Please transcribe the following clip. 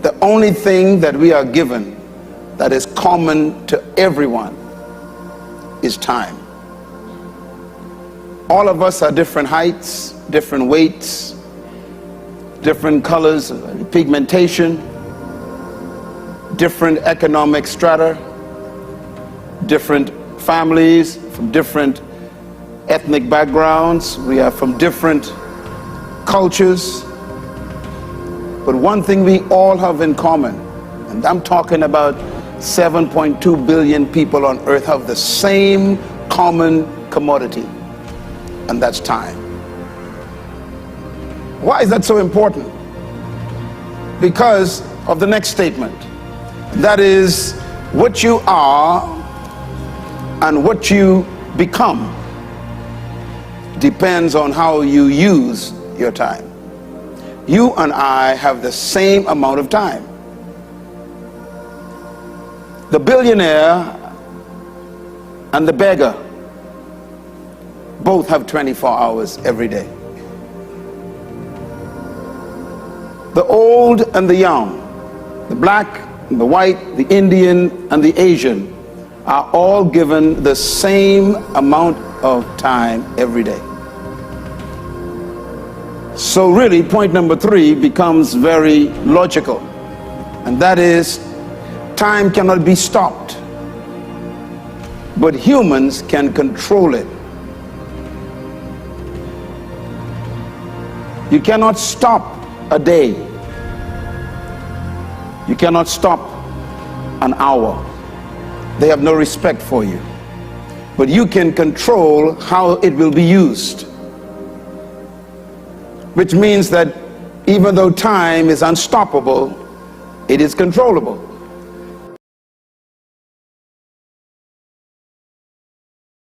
The only thing that we are given that is common to everyone is time. All of us are different heights, different weights, different colors, pigmentation, different economic strata, different families, from different ethnic backgrounds. We are from different cultures. But one thing we all have in common, and I'm talking about 7.2 billion people on earth, have the same common commodity, and that's time. Why is that so important? Because of the next statement. That is, what you are and what you become depends on how you use your time. You and I have the same amount of time. The billionaire and the beggar both have 24 hours every day. The old and the young, the black and the white, the Indian and the Asian, are all given the same amount of time every day. So really, point number 3 becomes very logical, and that is, time cannot be stopped, but humans can control it. You cannot stop a day. You cannot stop an hour. They have no respect for you. But you can control how it will be used. Which means that even though time is unstoppable, it is controllable.